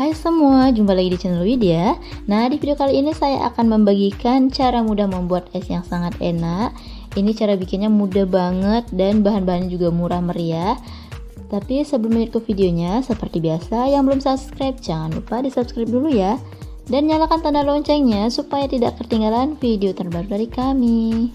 Hai semua, jumpa lagi di channel Widya. Nah, di video kali ini saya akan membagikan cara mudah membuat es yang sangat enak. Ini cara bikinnya mudah banget dan bahan-bahannya juga murah meriah. Tapi sebelum lanjut ke videonya, seperti biasa yang belum subscribe, jangan lupa di subscribe dulu ya. Dan nyalakan tanda loncengnya supaya tidak ketinggalan video terbaru dari kami.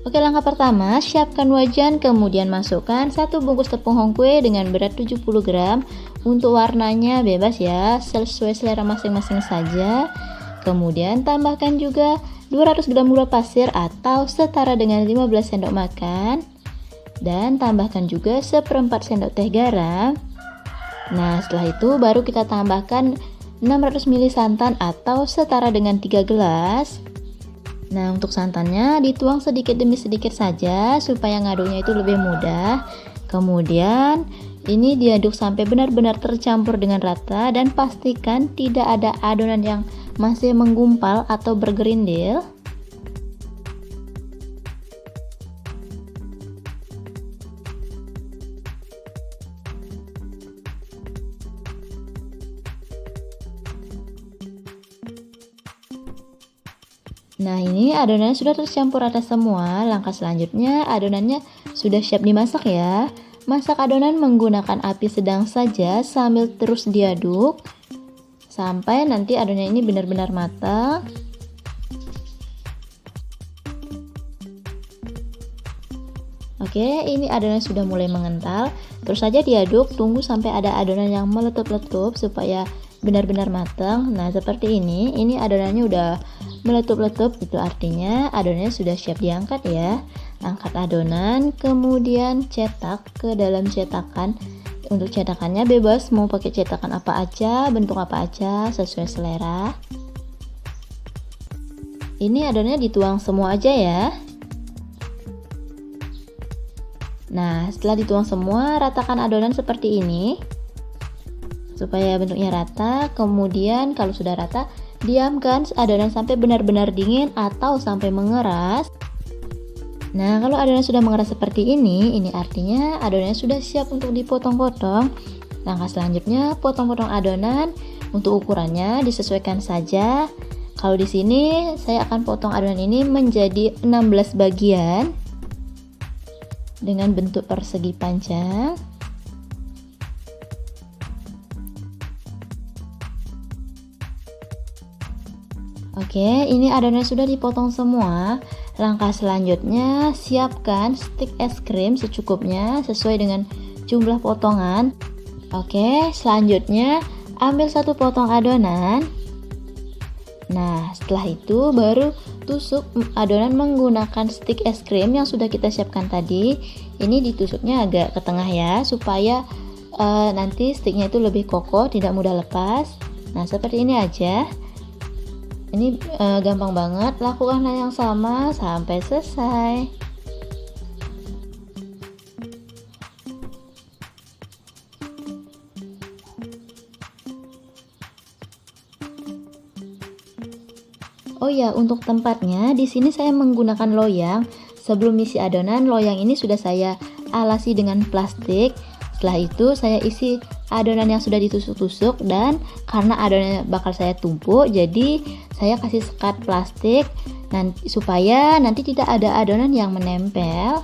Oke, langkah pertama, siapkan wajan, kemudian masukkan 1 bungkus tepung hongkwe dengan berat 70 gram. Untuk warnanya bebas ya, sesuai selera masing-masing saja. Kemudian tambahkan juga 200 gram gula pasir atau setara dengan 15 sendok makan. Dan tambahkan juga 1/4 sendok teh garam. Nah, setelah itu baru kita tambahkan 600 ml santan atau setara dengan 3 gelas. Nah, untuk santannya dituang sedikit demi sedikit saja supaya ngaduknya itu lebih mudah. Kemudian ini diaduk sampai benar-benar tercampur dengan rata dan pastikan tidak ada adonan yang masih menggumpal atau bergerindil. Nah, ini adonannya sudah tercampur rata semua. Langkah selanjutnya adonannya sudah siap dimasak ya. Masak adonan menggunakan api sedang saja sambil terus diaduk sampai nanti adonan ini benar-benar matang. Oke, ini adonan sudah mulai mengental. Terus saja diaduk, tunggu sampai ada adonan yang meletup-letup supaya benar-benar matang. Nah, seperti ini adonannya udah meletup-letup, itu artinya adonannya sudah siap diangkat ya. Angkat adonan, kemudian cetak ke dalam cetakan. Untuk cetakannya bebas mau pakai cetakan apa aja, bentuk apa aja, sesuai selera. Ini adonannya dituang semua aja ya. Nah, setelah dituang semua, ratakan adonan seperti ini supaya bentuknya rata. Kemudian kalau sudah rata, diamkan adonan sampai benar-benar dingin atau sampai mengeras. Nah, kalau adonan sudah mengeras seperti ini artinya adonannya sudah siap untuk dipotong-potong. Langkah selanjutnya, potong-potong adonan. Untuk ukurannya disesuaikan saja. Kalau di sini saya akan potong adonan ini menjadi 16 bagian dengan bentuk persegi panjang. Oke, ini adonan sudah dipotong semua. Langkah selanjutnya, siapkan stik es krim secukupnya sesuai dengan jumlah potongan. Oke, selanjutnya ambil 1 potong adonan. Nah, setelah itu baru tusuk adonan menggunakan stik es krim yang sudah kita siapkan tadi. Ini ditusuknya agak ke tengah ya, supaya nanti stiknya itu lebih kokoh, tidak mudah lepas. Nah, seperti ini aja. Ini gampang banget, lakukan hal yang sama sampai selesai. Oh ya, untuk tempatnya di sini saya menggunakan loyang. Sebelum isi adonan, loyang ini sudah saya alasi dengan plastik. Setelah itu saya isi adonan yang sudah ditusuk-tusuk, dan karena adonannya bakal saya tumpuk, jadi saya kasih sekat plastik supaya nanti tidak ada adonan yang menempel.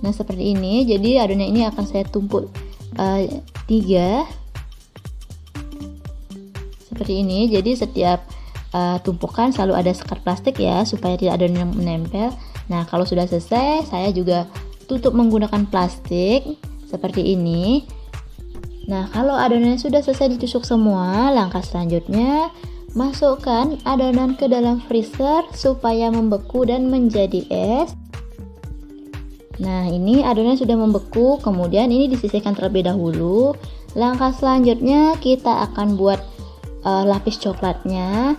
Nah, seperti ini. Jadi adonan ini akan saya tumpuk 3 seperti ini. Jadi setiap tumpukan selalu ada sekat plastik ya, supaya tidak ada adonan yang menempel. Nah, kalau sudah selesai, saya juga tutup menggunakan plastik seperti ini. Nah, kalau adonannya sudah selesai ditusuk semua, langkah selanjutnya masukkan adonan ke dalam freezer supaya membeku dan menjadi es. Nah, ini adonan sudah membeku, kemudian ini disisihkan terlebih dahulu. Langkah selanjutnya kita akan buat lapis coklatnya.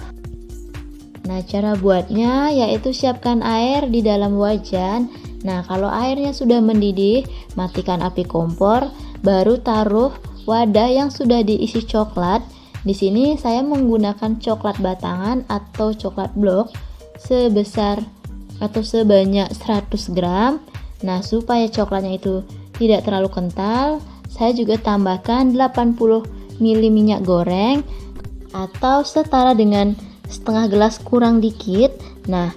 Nah, cara buatnya yaitu siapkan air di dalam wajan. Nah, kalau airnya sudah mendidih, matikan api kompor, baru taruh wadah yang sudah diisi coklat. Di sini saya menggunakan coklat batangan atau coklat blok sebesar atau sebanyak 100 gram. Nah, supaya coklatnya itu tidak terlalu kental, saya juga tambahkan 80 ml minyak goreng atau setara dengan setengah gelas kurang dikit. Nah,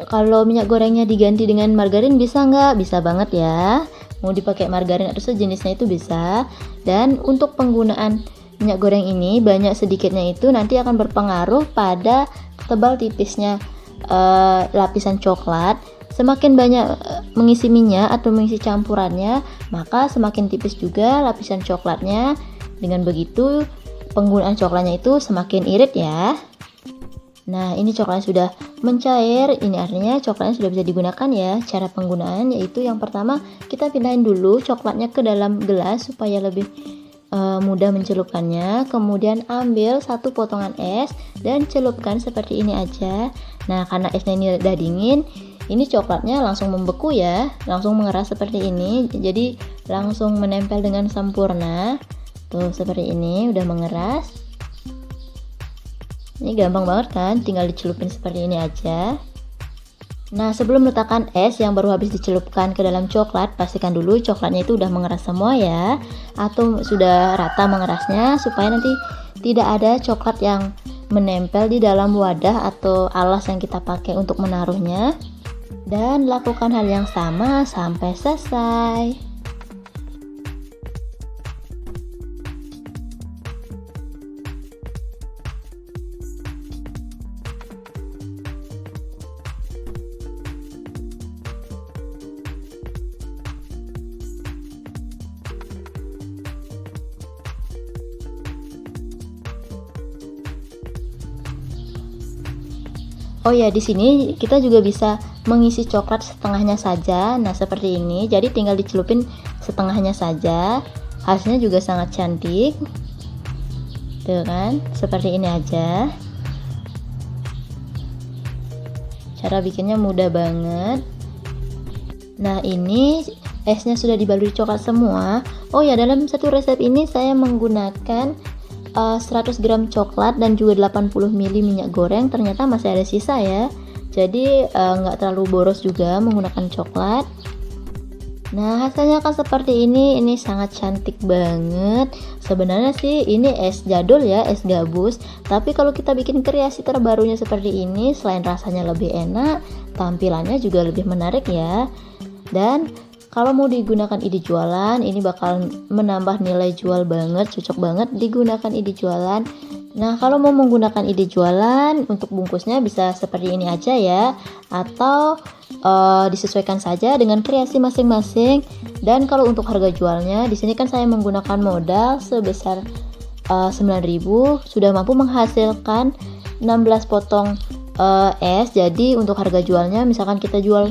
kalau minyak gorengnya diganti dengan margarin bisa nggak? Bisa banget ya. Mau dipakai margarin atau sejenisnya itu bisa. Dan untuk penggunaan minyak goreng ini banyak sedikitnya itu nanti akan berpengaruh pada tebal tipisnya lapisan coklat. Semakin banyak mengisi minyak atau mengisi campurannya, maka semakin tipis juga lapisan coklatnya. Dengan begitu penggunaan coklatnya itu semakin irit ya. Nah, ini coklatnya sudah mencair, ini artinya coklatnya sudah bisa digunakan ya. Cara penggunaan yaitu yang pertama kita pindahin dulu coklatnya ke dalam gelas supaya lebih mudah mencelupkannya. Kemudian ambil satu potongan es dan celupkan seperti ini aja. Nah, karena esnya ini udah dingin, ini coklatnya langsung membeku ya, langsung mengeras seperti ini. Jadi langsung menempel dengan sempurna. Tuh seperti ini udah mengeras. Ini gampang banget kan, tinggal dicelupin seperti ini aja. Nah, sebelum letakkan es yang baru habis dicelupkan ke dalam coklat, pastikan dulu coklatnya itu udah mengeras semua ya, atau sudah rata mengerasnya, supaya nanti tidak ada coklat yang menempel di dalam wadah atau alas yang kita pakai untuk menaruhnya. Dan lakukan hal yang sama sampai selesai. Oh ya, di sini kita juga bisa mengisi coklat setengahnya saja. Nah, seperti ini. Jadi tinggal dicelupin setengahnya saja. Hasilnya juga sangat cantik. Tuh kan, seperti ini aja. Cara bikinnya mudah banget. Nah, ini esnya sudah dibaluri coklat semua. Oh ya, dalam satu resep ini saya menggunakan 100 gram coklat dan juga 80 ml minyak goreng. Ternyata masih ada sisa ya, jadi nggak terlalu boros juga menggunakan coklat. Nah, hasilnya kan seperti ini sangat cantik banget. Sebenarnya sih ini es jadul ya, es gabus, tapi kalau kita bikin kreasi terbarunya seperti ini, selain rasanya lebih enak, tampilannya juga lebih menarik ya. Dan kalau mau digunakan ide jualan, ini bakal menambah nilai jual banget, cocok banget digunakan ide jualan. Nah, kalau mau menggunakan ide jualan, untuk bungkusnya bisa seperti ini aja ya, atau disesuaikan saja dengan kreasi masing-masing. Dan kalau untuk harga jualnya, di sini kan saya menggunakan modal sebesar 9.000, sudah mampu menghasilkan 16 potong es. Jadi untuk harga jualnya, misalkan kita jual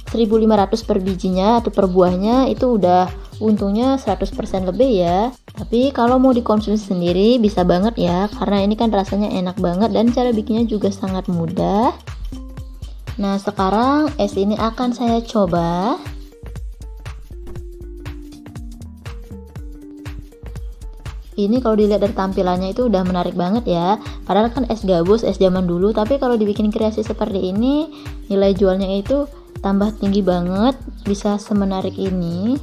1.500 per bijinya atau per buahnya, itu udah untungnya 100% lebih ya. Tapi kalau mau dikonsumsi sendiri bisa banget ya, karena ini kan rasanya enak banget dan cara bikinnya juga sangat mudah. Nah, sekarang es ini akan saya coba. Ini kalau dilihat dari tampilannya itu udah menarik banget ya. Padahal kan es gabus, es zaman dulu, tapi kalau dibikin kreasi seperti ini, nilai jualnya itu tambah tinggi banget, bisa semenarik ini.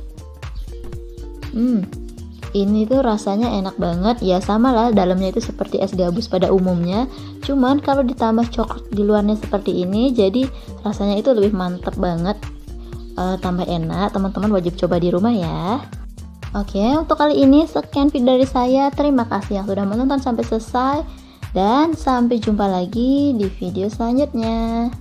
Ini tuh rasanya enak banget ya, sama lah dalamnya itu seperti es gabus pada umumnya, cuman kalau ditambah coklat di luarnya seperti ini, jadi rasanya itu lebih mantep banget, tambah enak. Teman-teman wajib coba di rumah ya. Oke, untuk kali ini sekian video dari saya. Terima kasih yang sudah menonton sampai selesai, dan sampai jumpa lagi di video selanjutnya.